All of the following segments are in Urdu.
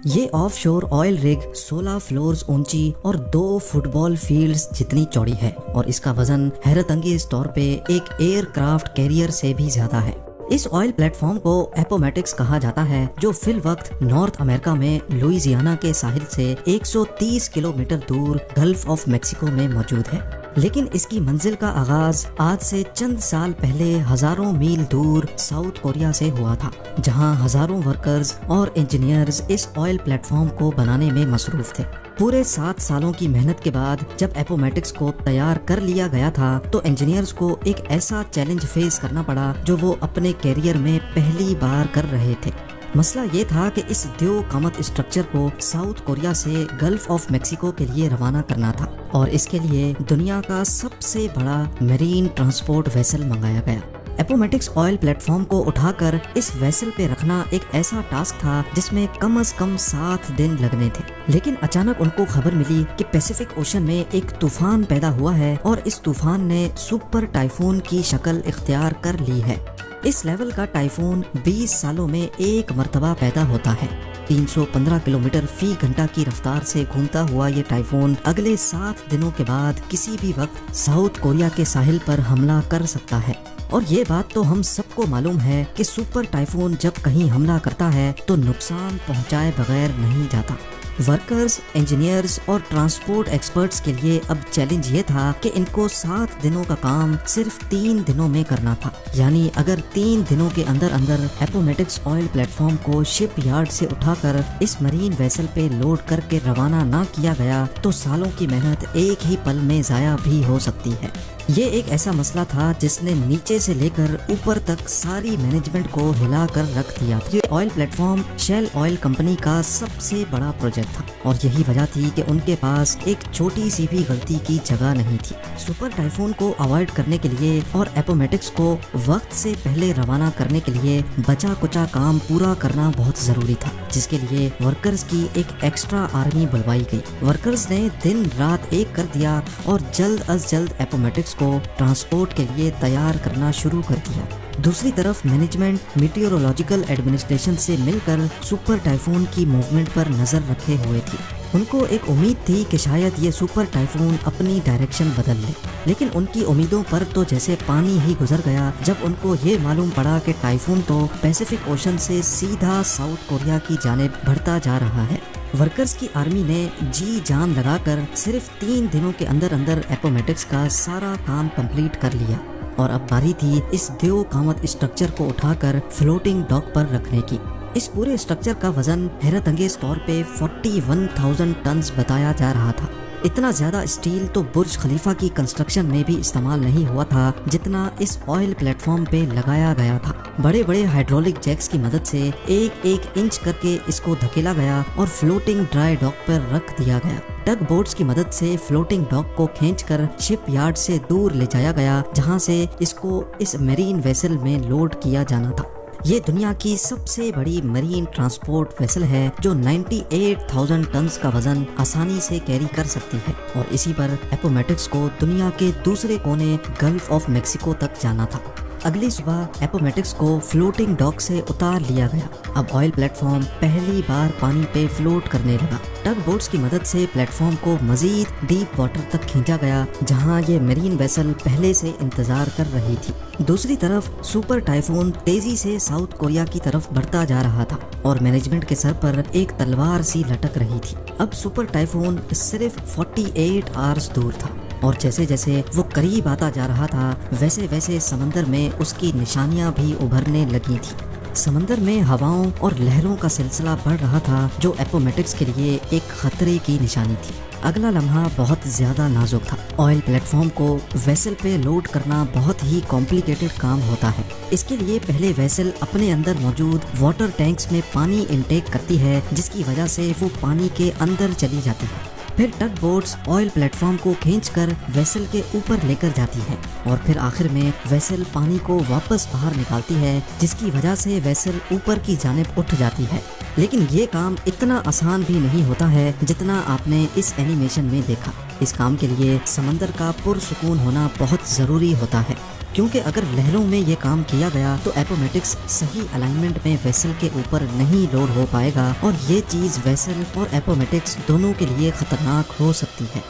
یہ آف شور آئل رگ 16 فلورز اونچی اور 2 فٹ بال فیلڈز جتنی چوڑی ہے اور اس کا وزن حیرت انگیز طور پہ ایک ایئر کرافٹ کیریئر سے بھی زیادہ ہے۔ اس آئل پلیٹ فارم کو اپومیٹکس کہا جاتا ہے، جو فی الوقت نارتھ امریکہ میں لوئیزیانا کے ساحل سے 130 کلومیٹر دور گلف آف میکسیکو میں موجود ہے۔ لیکن اس کی منزل کا آغاز آج سے چند سال پہلے ہزاروں میل دور ساؤتھ کوریا سے ہوا تھا، جہاں ہزاروں ورکرز اور انجینئرز اس آئل پلیٹ فارم کو بنانے میں مصروف تھے۔ پورے 7 سالوں کی محنت کے بعد جب اپومیٹکس کو تیار کر لیا گیا تھا تو انجینئرز کو ایک ایسا چیلنج فیس کرنا پڑا جو وہ اپنے کیریئر میں پہلی بار کر رہے تھے۔ مسئلہ یہ تھا کہ اس دیو قامت اسٹرکچر کو ساؤتھ کوریا سے گلف آف میکسیکو کے لیے روانہ کرنا تھا، اور اس کے لیے دنیا کا سب سے بڑا میرین ٹرانسپورٹ ویسل منگایا گیا۔ اپومیٹکس آئل پلیٹ فارم کو اٹھا کر اس ویسل پہ رکھنا ایک ایسا ٹاسک تھا جس میں کم از کم 7 دن لگنے تھے، لیکن اچانک ان کو خبر ملی کہ پیسیفک اوشن میں ایک طوفان پیدا ہوا ہے اور اس طوفان نے سپر ٹائفون کی شکل اختیار کر لی ہے۔ اس لیول کا ٹائفون 20 سالوں میں ایک مرتبہ پیدا ہوتا ہے۔ 315 کلومیٹر فی گھنٹہ کی رفتار سے گھومتا ہوا یہ ٹائفون اگلے 7 دنوں کے بعد کسی بھی وقت ساؤتھ کوریا کے ساحل پر حملہ کر سکتا ہے، اور یہ بات تو ہم سب کو معلوم ہے کہ سپر ٹائفون جب کہیں حملہ کرتا ہے تو نقصان پہنچائے بغیر نہیں جاتا۔ ورکرز، انجینئرز اور ٹرانسپورٹ ایکسپرٹس کے لیے اب چیلنج یہ تھا کہ ان کو 7 دنوں کا کام صرف 3 دنوں میں کرنا تھا، یعنی اگر 3 دنوں کے اندر اپومیٹکس آئل پلیٹ فارم کو شپ یارڈ سے اٹھا کر اس مرین ویسل پہ لوڈ کر کے روانہ نہ کیا گیا تو سالوں کی محنت ایک ہی پل میں ضائع بھی ہو سکتی ہے۔ یہ ایک ایسا مسئلہ تھا جس نے نیچے سے لے کر اوپر تک ساری مینجمنٹ کو ہلا کر رکھ دیا۔ یہ oil plate form shell oil company کا سب سے بڑا پروجیکٹ تھا، اور یہی وجہ تھی کہ ان کے پاس ایک چھوٹی سی بھی غلطی کی جگہ نہیں تھی۔ سپر ٹائفون کو اوائڈ کرنے کے لیے اور اپومیٹکس کو وقت سے پہلے روانہ کرنے کے لیے بچا کچا کام پورا کرنا بہت ضروری تھا، جس کے لیے ورکرز کی ایک ایکسٹرا آرمی بلوائی گئی۔ ورکرز نے دن رات ایک کر دیا اور جلد از جلد اپومیٹکس کو ٹرانسپورٹ کے لیے تیار کرنا شروع کر دیا۔ دوسری طرف مینجمنٹ میٹیورولوجیکل ایڈمنسٹریشن سے مل کر سپر ٹائفون کی موومنٹ پر نظر رکھے ہوئے تھی۔ ان کو ایک امید تھی کہ شاید یہ سپر ٹائفون اپنی ڈائریکشن بدل لے، لیکن ان کی امیدوں پر تو جیسے پانی ہی گزر گیا جب ان کو یہ معلوم پڑا کہ ٹائفون تو پیسیفک اوشن سے سیدھا ساؤتھ کوریا کی جانب بڑھتا جا رہا ہے۔ ورکرز کی آرمی نے جی جان لگا کر صرف 3 دنوں کے اندر اپومیٹکس کا سارا کام کمپلیٹ کر لیا، اور اب باری تھی اس دیو قامت اسٹرکچر کو اٹھا کر فلوٹنگ ڈاک پر رکھنے کی۔ اس پورے اسٹرکچر کا وزن حیرت انگیز طور پہ 41,000 ٹنز بتایا جا رہا تھا۔ اتنا زیادہ اسٹیل تو برج خلیفہ کی کنسٹرکشن میں بھی استعمال نہیں ہوا تھا جتنا اس آئل پلیٹ فارم پہ لگایا گیا تھا۔ بڑے بڑے ہائیڈرولک جیکس کی مدد سے ایک انچ کر کے اس کو دھکیلا گیا اور فلوٹنگ ڈرائی ڈاک پر رکھ دیا گیا۔ ٹگ بوٹس کی مدد سے فلوٹنگ ڈاک کو کھینچ کر شپ یارڈ سے دور لے جایا گیا، جہاں سے اس کو اس میرین ویسل میں لوڈ کیا جانا تھا۔ یہ دنیا کی سب سے بڑی مرین ٹرانسپورٹ ویسل ہے جو 98,000 ٹنز کا وزن آسانی سے کیری کر سکتی ہے، اور اسی پر اپومیٹکس کو دنیا کے دوسرے کونے گلف آف میکسیکو تک جانا تھا۔ اگلی صبح اپومیٹکس کو فلوٹنگ ڈاک سے اتار لیا گیا۔ اب آئل پلیٹ فارم پہلی بار پانی پہ فلوٹ کرنے لگا۔ ٹگ بوٹس کی مدد سے پلیٹ فارم کو مزید ڈیپ واٹر تک کھینچا گیا، جہاں یہ میرین ویسل پہلے سے انتظار کر رہی تھی۔ دوسری طرف سپر ٹائفون تیزی سے ساؤتھ کوریا کی طرف بڑھتا جا رہا تھا، اور مینجمنٹ کے سر پر ایک تلوار سی لٹک رہی تھی۔ اب سپر ٹائفون صرف 48 آورز دور تھا، اور جیسے جیسے وہ قریب آتا جا رہا تھا ویسے ویسے سمندر میں اس کی نشانیاں بھی ابھرنے لگی تھی۔ سمندر میں ہواؤں اور لہروں کا سلسلہ بڑھ رہا تھا جو اپومیٹکس کے لیے ایک خطرے کی نشانی تھی۔ اگلا لمحہ بہت زیادہ نازک تھا۔ آئل پلیٹ فارم کو ویسل پہ لوڈ کرنا بہت ہی کمپلیکیٹڈ کام ہوتا ہے۔ اس کے لیے پہلے ویسل اپنے اندر موجود واٹر ٹینکس میں پانی انٹیک کرتی ہے، جس کی وجہ سے وہ پانی کے اندر چلی جاتی ہے۔ پھر tug boats oil platform کو کھینچ کر ویسل کے اوپر لے کر جاتی ہے، اور پھر آخر میں ویسل پانی کو واپس باہر نکالتی ہے، جس کی وجہ سے ویسل اوپر کی جانب اٹھ جاتی ہے۔ لیکن یہ کام اتنا آسان بھی نہیں ہوتا ہے جتنا آپ نے اس اینیمیشن میں دیکھا۔ اس کام کے لیے سمندر کا پرسکون ہونا بہت ضروری ہوتا ہے۔ کیونکہ اگر لہروں میں یہ کام کیا گیا تو اپومیٹکس صحیح الائنمنٹ میں ویسل کے اوپر نہیں لوڈ ہو پائے گا اور یہ چیز ویسل اور اپومیٹکس دونوں کے لیے خطرناک ہو سکتی ہے۔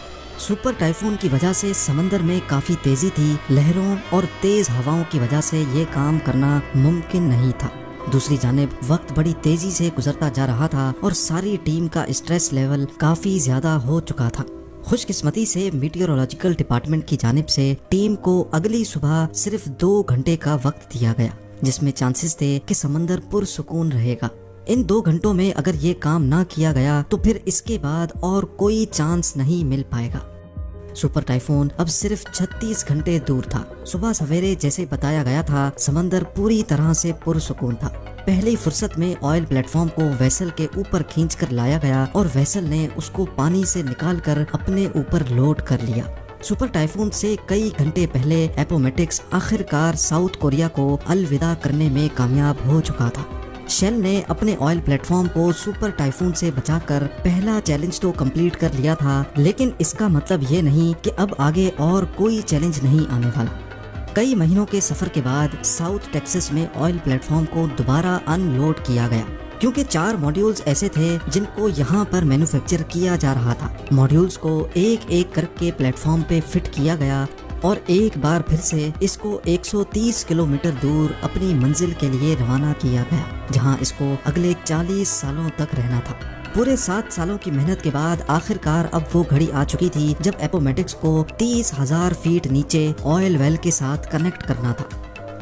سپر ٹائفون کی وجہ سے سمندر میں کافی تیزی تھی، لہروں اور تیز ہواؤں کی وجہ سے یہ کام کرنا ممکن نہیں تھا۔ دوسری جانب وقت بڑی تیزی سے گزرتا جا رہا تھا اور ساری ٹیم کا اسٹریس لیول کافی زیادہ ہو چکا تھا۔ خوش قسمتی سے میٹیورولوجیکل ڈپارٹمنٹ کی جانب سے ٹیم کو اگلی صبح صرف 2 گھنٹے کا وقت دیا گیا، جس میں چانسز تھے کہ سمندر پرسکون رہے گا۔ ان 2 گھنٹوں میں اگر یہ کام نہ کیا گیا تو پھر اس کے بعد اور کوئی چانس نہیں مل پائے گا۔ سپر ٹائفون اب صرف 36 گھنٹے دور تھا۔ صبح سویرے جیسے بتایا گیا تھا، سمندر پوری طرح سے پرسکون تھا۔ پہلی فرصت میں آئل پلیٹ فارم کو ویسل کے اوپر کھینچ کر لایا گیا اور ویسل نے اس کو پانی سے نکال کر اپنے اوپر لوڈ کر لیا۔ سپر ٹائفون سے کئی گھنٹے پہلے اپومیٹکس آخر کار ساؤتھ کوریا کو الوداع کرنے میں کامیاب ہو چکا تھا۔ شیل نے اپنے آئل پلیٹ فارم کو سپر ٹائفون سے بچا کر پہلا چیلنج تو کمپلیٹ کر لیا تھا، لیکن اس کا مطلب یہ نہیں کہ اب آگے اور کوئی چیلنج نہیں آنے والا۔ کئی مہینوں کے سفر کے بعد ساؤتھ ٹیکسس میں آئل پلیٹ فارم کو دوبارہ ان لوڈ کیا گیا، کیونکہ 4 ماڈیولز ایسے تھے جن کو یہاں پر مینوفیکچر کیا جا رہا تھا۔ ماڈیولز کو ایک ایک کر کے پلیٹ فارم پہ فٹ کیا گیا اور ایک بار پھر سے اس کو 130 کلومیٹر دور اپنی منزل کے لیے روانہ کیا گیا، جہاں اس کو اگلے 40 سالوں تک رہنا تھا۔ پورے 7 سالوں کی محنت کے بعد آخر کار اب وہ گھڑی آ چکی تھی جب اپومیٹکس کو 30,000 فیٹ نیچے آئل ویل کے ساتھ کنیکٹ کرنا تھا۔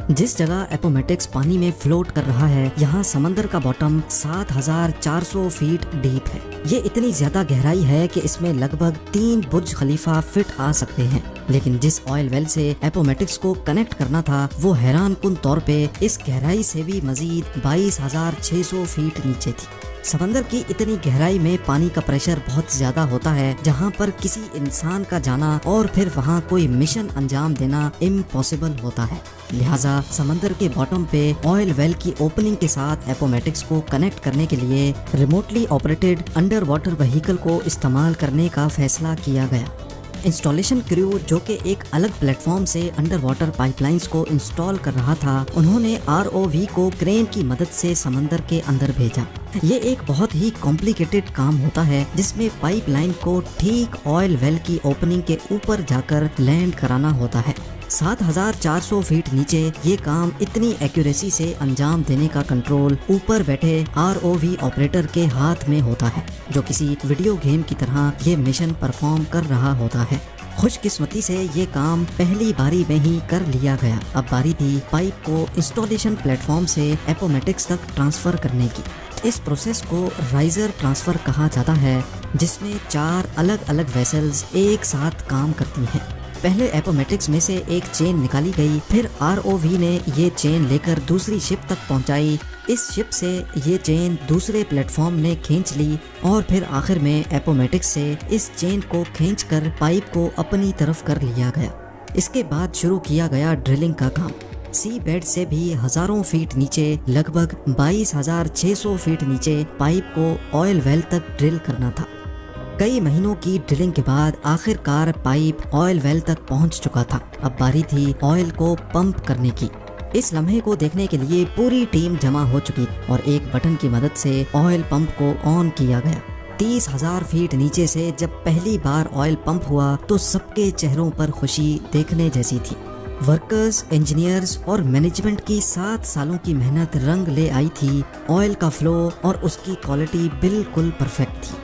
جس جگہ اپومیٹکس پانی میں فلوٹ کر رہا ہے، یہاں سمندر کا باٹم 7,400 فیٹ ڈیپ ہے۔ یہ اتنی زیادہ گہرائی ہے کہ اس میں لگ بھگ 3 برج خلیفہ فٹ آ سکتے ہیں، لیکن جس آئل ویل سے اپومیٹکس کو کنیکٹ کرنا تھا وہ حیران کن طور پہ اس گہرائی سے بھی مزید 22,600 فیٹ نیچے تھی۔ سمندر کی اتنی گہرائی میں پانی کا پریشر بہت زیادہ ہوتا ہے، جہاں پر کسی انسان کا جانا اور پھر وہاں کوئی مشن انجام دینا امپاسبل ہوتا ہے۔ لہٰذا سمندر کے باٹم پہ آئل ویل کی اوپننگ کے ساتھ اپومیٹکس کو کنیکٹ کرنے کے لیے remotely operated under water vehicle کو استعمال کرنے کا فیصلہ کیا گیا۔ انسٹالیشن کریو جو کہ ایک الگ پلیٹ فارم سے انڈر واٹر پائپ لائنز کو انسٹال کر رہا تھا، انہوں نے ROV کو کرین کی مدد سے سمندر کے اندر بھیجا۔ یہ ایک بہت ہی کمپلیکیٹڈ کام ہوتا ہے جس میں پائپ لائن کو ٹھیک آئل ویل کی اوپننگ کے اوپر جا کر لینڈ کرانا ہوتا ہے۔ 7,400 فیٹ نیچے یہ کام اتنی ایکوریسی سے انجام دینے کا کنٹرول اوپر بیٹھے ROV آپریٹر کے ہاتھ میں ہوتا ہے، جو کسی ویڈیو گیم کی طرح یہ مشن پرفارم کر رہا ہوتا ہے۔ خوش قسمتی سے یہ کام پہلی باری میں ہی کر لیا گیا۔ اب باری تھی پائپ کو انسٹالیشن پلیٹ فارم سے اپومیٹکس تک ٹرانسفر کرنے کی۔ اس پروسیس کو رائزر ٹرانسفر کہا جاتا ہے، جس میں 4 الگ الگ ویسلز ایک ساتھ کام کرتی ہیں۔ پہلے اپومیٹکس میں سے ایک چین نکالی گئی، پھر ROV نے یہ چین لے کر دوسری شپ تک پہنچائی، اس شپ سے یہ چین دوسرے پلیٹ فارم نے کھینچ لی اور پھر آخر میں اپومیٹکس سے اس چین کو کھینچ کر پائپ کو اپنی طرف کر لیا گیا۔ اس کے بعد شروع کیا گیا ڈرلنگ کا کام۔ سی بیڈ سے بھی ہزاروں فیٹ نیچے، لگ بھگ 22,600 فیٹ نیچے پائپ کو آئل ویل تک ڈرل کرنا تھا۔ کئی مہینوں کی ڈرلنگ کے بعد آخر کار پائپ آئل ویل تک پہنچ چکا تھا۔ اب باری تھی آئل کو پمپ کرنے کی۔ اس لمحے کو دیکھنے کے لیے پوری ٹیم جمع ہو چکی اور ایک بٹن کی مدد سے آئل پمپ کو آن کیا گیا۔ 30,000 فیٹ نیچے سے جب پہلی بار آئل پمپ ہوا تو سب کے چہروں پر خوشی دیکھنے جیسی تھی۔ ورکرز، انجینئرز اور مینجمنٹ کی 7 سالوں کی محنت رنگ لے آئی تھی۔ آئل کا فلو اور اس کی کوالٹی بالکل پرفیکٹ تھی۔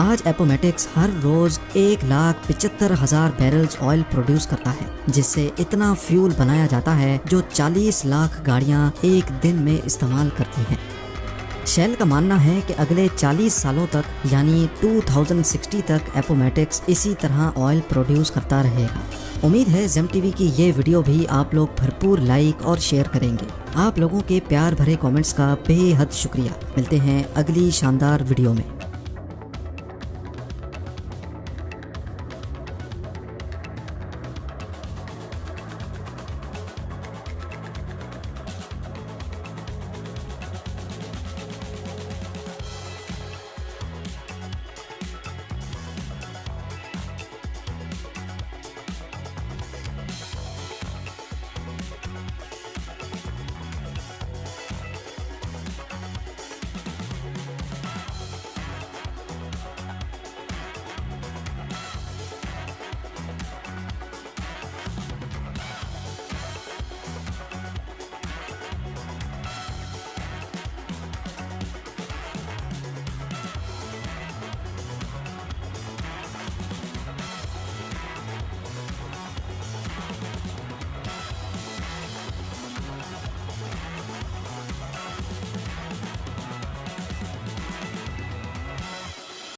آج اپومیٹکس ہر روز 1,75,000 بیرلز آئل پروڈیوس کرتا ہے، جس سے اتنا فیول بنایا جاتا ہے جو 40 لاکھ گاڑیاں ایک دن میں استعمال کرتی ہیں۔ شیل کا ماننا ہے کہ اگلے 40 سالوں تک یعنی 2060 تک اپومیٹکس اسی طرح آئل پروڈیوس کرتا رہے گا۔ امید ہے زیم ٹی وی کی یہ ویڈیو بھی آپ لوگ بھرپور لائک اور شیئر کریں گے۔ آپ لوگوں کے پیار بھرے کامنٹس کا بے حد شکریہ۔ ملتے ہیں اگلی شاندار ویڈیو میں۔